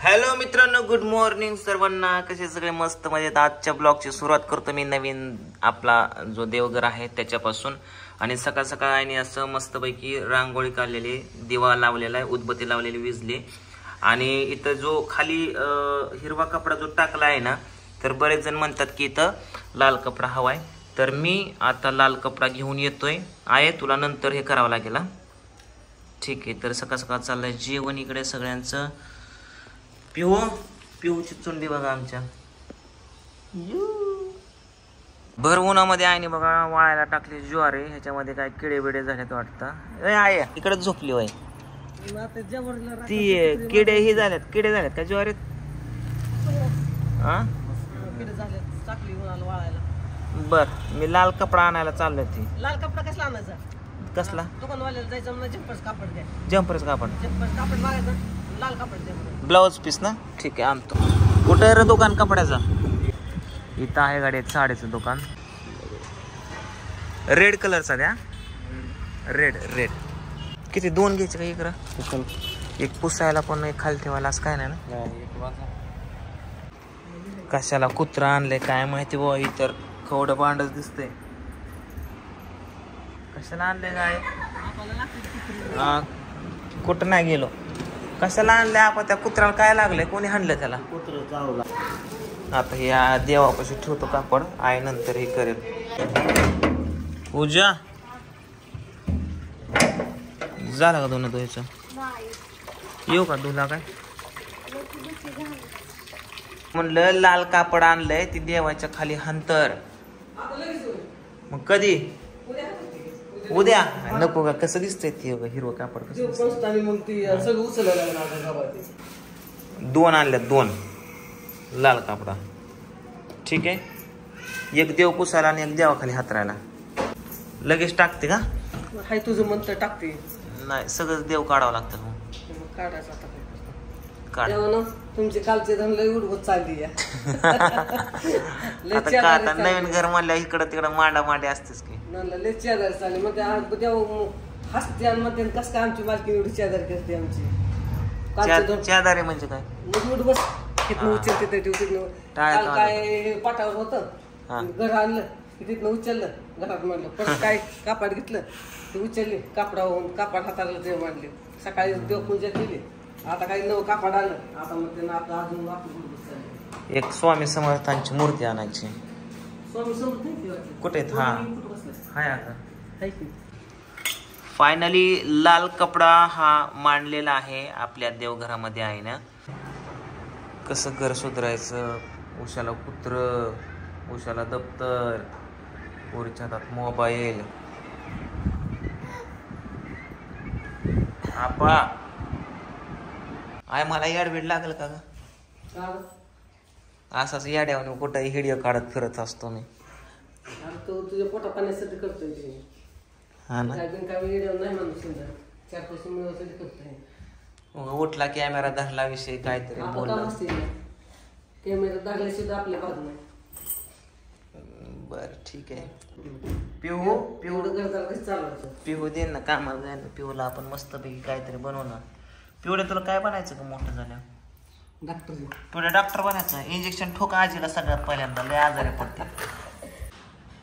Hello मित्रांनो, good morning सर्वांना. कसे सगळे मस्त मजेत. आजच्या ब्लॉगची सुरुवात करतो मी नवीन आपला जो देवघर आहे त्याच्यापासून. आणि सकाळ सकाळ आईने असं मस्तपैकी रांगोळी काढलेली, दिवा लावलेला आहे, उदबत्ती लावलेली विजली. आणि इथं जो खाली हिरवा कपडा जो टाकला आहे ना, तर बरेच जण म्हणतात की इथं लाल कपडा हवाय. तर मी आता लाल कपडा घेऊन येतोय. आहे तुला नंतर हे करावं लागेल. ठीक आहे. तर सकाळ सकाळ चाललंय जेवण इकडे सगळ्यांचं. पिऊची चुंडी बघा आमच्या. भर उन्हामध्ये आईने बघा वाळायला टाकली ज्वारी. ह्याच्यामध्ये काय किडे बिडे झालेत वाटतं. आहे इकडे झोपली वय ती. किडे ही झाल्यात, किडे झाल्यात का ज्वारीत? बर, मी लाल कपडा आणायला चाललोय. ती लाल कपडा कसला आणायचा? कसला? दुकानवाल्याला जायचं म्हणजे जम्पर्स कापड द्या. जम्पर्स कापड, जम्पर्स कापड मागायचं, लाल कापड द्या. ब्लाउज पीस ना. ठीक आहे, आणतो. कुठे आहे रे दुकान कपड्याचं? इथं आहे गाडी साडीचं दुकान. रेड कलरचा द्या. रेड रेड किती? दोन घ्यायचे का? इकडं एक पुसायला पण, एक खाली ठेवायला, असं काय नाही ना? कशाला कुत्रा आणले काय माहिती बुवा. इतर कवडं भांडच दिसतंय. कशाला आणले गाय? कुठं नाही गेलो. कशाला आणले आपण? त्या कुत्र्याला काय लागलंय? कोणी हाणलं त्याला? कुत्रं चावला. आता या देवापाशी ठेवतो कापड. आई नंतर हे करेल. पूजा झाला का दोन धुवायचं? येऊ का धुला? काय म्हणलं? लाल कापड आणलंय, ती देवाच्या खाली हंतर. मग कधी? उद्या नको का? कसं दिसतंय ते हिरवं कापड? दोन आणल्यात, दोन लाल कापडा. ठीक आहे. एक देव पुसायला आणि एक देवाखाली हातरायला. लगेच टाकते का? हाय तुझं म्हणतं टाकते. नाही, सगळं देव काढावं लागतं. मग काढायचं आता. काढ. तुमचे कालचे धन लय उडवत चालली. आता नवीन घर म्हणल्या इकडं तिकडं मांडा मांडी असतेच की. लय चेदार चालली. मग हसते आणि मग कस काय आमची मालकी एवढी चेदार करते आमची. चेदारी म्हणजे काय? मग बस उचलते ते ठेवते. काय पाठावर होतं, घर आणलं तिथनं उचललं, घरात मांडलं. परत काय कापड घेतलं ते उचलले, कापडावरून कापड हाताला देव मांडले. सकाळी देवपूजा केली. आता काही नवं कापड आलं. आता मग त्यांना आपलं अजून आपलं एक स्वामी समर्थांची मूर्ती आणायची. स्वामी समर्थ कुठे? हाय आता. फायनली लाल कपडा हा मांडलेला आहे आपल्या देवघरामध्ये. आहे ना. कसं घर सुधारायचं. उशाला कुत्र, उशाला दप्तर, पोरीच्या हातात मोबाईल. आपा आय मला याडबीड लागल का ग? असाच याड्यावर कुठंही व्हिडिओ काढत फिरत असतो मी. तुझ्या पोटा पाण्यासाठी करतोय. हा ना. उठला कॅमेरा धरला, विषय काहीतरी बोलला. कॅमेरा धरला सुद्धा आपल्या बाजू नाही. बर ठीक आहे. पिहू पिहू दे ना कामाला जायला. पिहूला आपण मस्तपैकी काहीतरी बनवणार. पिवड्या तुला काय बनायचं का मोठं झालं? डॉक्टर. पिवड्या डॉक्टर बनायचं. इंजेक्शन ठोका आजीला सगळ्यात पहिल्यांदा, लय आजारी पडते.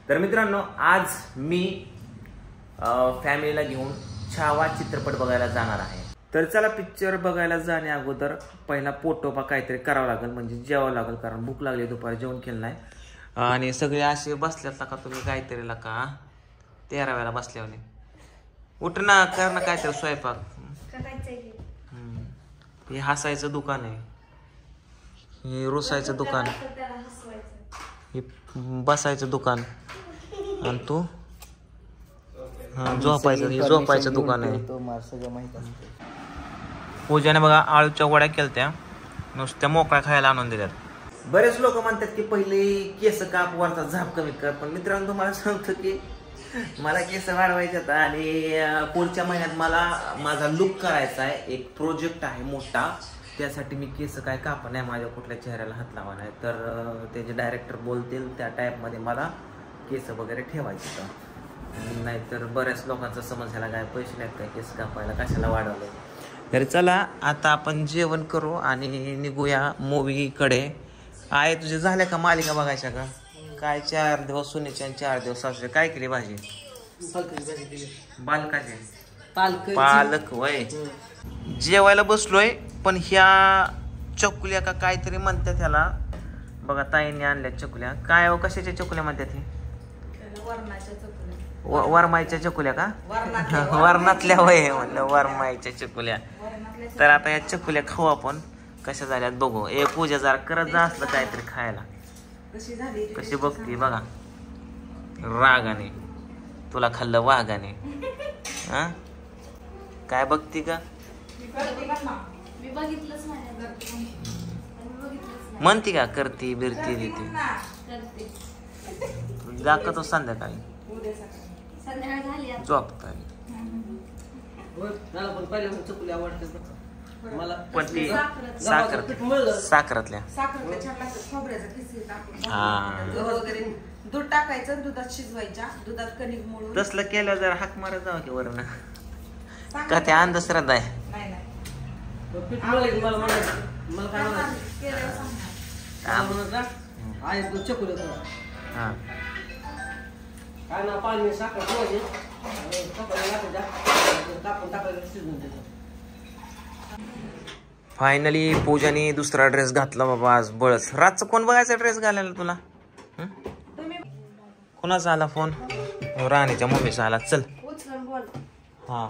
तर मित्रांनो, आज मी फॅमिलीला घेऊन छावा चित्रपट बघायला जाणार आहे. तर चला, पिक्चर बघायला जाण्या अगोदर पहिला पोटोपा काहीतरी करावं लागेल, म्हणजे जेवावं लागेल. कारण भूक लागली, दुपारी जेवण केलं नाही. आणि सगळे असे बसल्यात का तुम्ही काहीतरी का 13 वेळा बसल्यावर. उठ ना, कर ना काहीतरी स्वयंपाक. हे हसायचं दुकान आहे, हे रुसायचं दुकान, हे बसायचं दुकान, आणि तू झोपायचं, हे झोपायचं दुकान आहे. पूजाने बघा आळूच्या वड्या केलत्या, नुसत्या मोकळ्या खायला आणून दिल्यात. बरेच लोक म्हणतात की पहिले केस काप, वरचा झाप कमी कर. पण मित्रांनो, तुम्हाला सांगतो की मला केस वाढवायचे आणि पुढच्या महिन्यात मला माझा लुक करायचा आहे. एक प्रोजेक्ट आहे मोठा, त्यासाठी मी केस काय कापा नाही, माझ्या कुठल्या चेहऱ्याला हात लावा नाही. तर त्याचे डायरेक्टर बोलतील त्या टाईपमध्ये मला केस वगैरे ठेवायचे. नाहीतर बऱ्याच लोकांचा समज ह्याला काय पैसे नाहीत काय केस कापायला, कशाला वाढवले. तर चला आता आपण जेवण करू आणि निघूया मूवीकडे. आहे तुझे झाल्या का मालिका बघायच्या का? काय 4 दिवस सुनेचे आणि 4 दिवस सासूचे. काय केली भाजी? बालकाचे पालक वय. जेवायला बसलोय पण ह्या चकुल्या का काहीतरी म्हणतात ह्याला बघा. ताईंनी आणल्या चकुल्या. काय हो कशाच्या चकुल्या म्हणतात ही? वरमाईच्या चकुल्या का? वरणातल्या वय म्हणलं वरमाईच्या चकुल्या. तर आता या चकुल्या खाऊ आपण. कशा झाल्यात बघू. पूजा जरा करत जा असलं काहीतरी खायला. कशी बघती बघा रागाने. तुला खाल्लं वाघाने. हा काय बघती का? म्हणती का करती बिरती देते. दाखवतो संध्याकाळी झोपता. पण ती साखरातल्या दूध टाकायचं, दुधात शिजवायच्या, दुधात कणिक मळून. तसलं केलं जरा हाक मारत जावं की वरण. का ते अंधश्रद्धा आहे? फायनली पूजाने दुसरा ड्रेस घातला बाबा आज बळच. रातचं कोण बघायचा ड्रेस घालायला तुला? कोणाचा आला फोन? राणीच्या मम्मीचा आला. चल हा.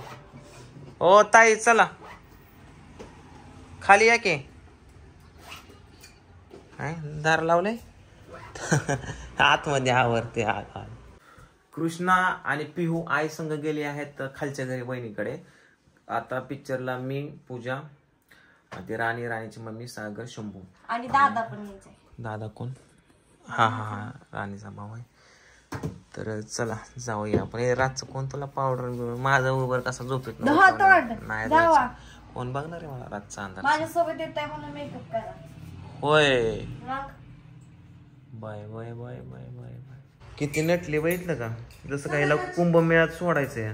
ओ ताई चला खाली या की. दार लावले आतमध्ये आवरते. कृष्णा आणि पिहू आई संग गेले आहेत खालच्या घरी बहिणीकडे. आता पिक्चरला मी पूजा ते राणीची मम्मी सागर शंभू आणि दादा पण यायचंय. दादा कोण? हा राणीचा भाऊ आहे. तर चला जाऊया आपण. रातचं कोण तुला पावडर माझा उभर कसा झोपेत नाही जायचं. कोण बघणार आहे मला रातचा अंधार? माझ्यासोबत येत आहे म्हणून मेकअप करा. होय bye bye bye bye bye bye. किती नटली बघितलं का? जसं काही कुंभमेळ्यात सोडायचंय.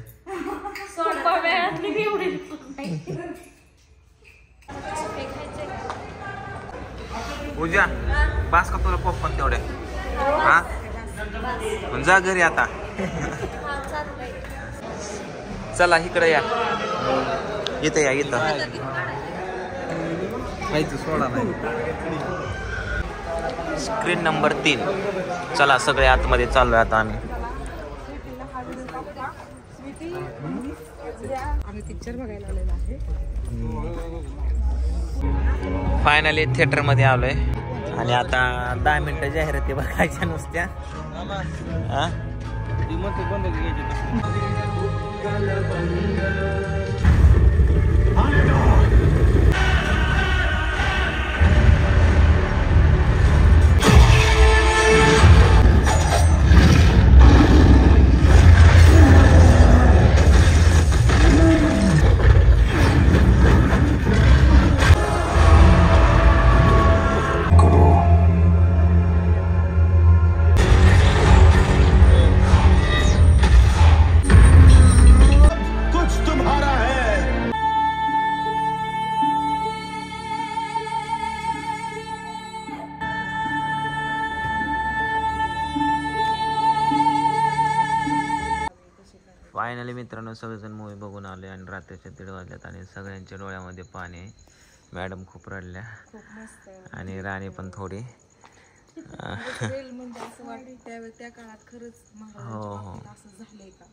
पूजा बास का तुला पॉपकॉर्न तेवढे? हा जा घरी आता. चला इकडे या. इथं या इथं. सोडा नाही. Screen number 3. चला सगळे आतमध्ये चाललोय आता आम्ही. पिक्चर बघायला आलेला आहे. फायनली थिएटर मध्ये आलोय आणि आता 10 मिनिटं जाहिराती बघायच्या नुसत्या. फायनली मित्रांनो सगळेजण मूवी बघून आले आणि रात्रीच्या 1:30 वाजल्यात आणि सगळ्यांच्या डोळ्यामध्ये पाणी आहे. मॅडम खूप रडल्या आणि राणी पण थोडी. म्हणजे असं वाटतं त्या काळात खरंच हो असं झालंय का.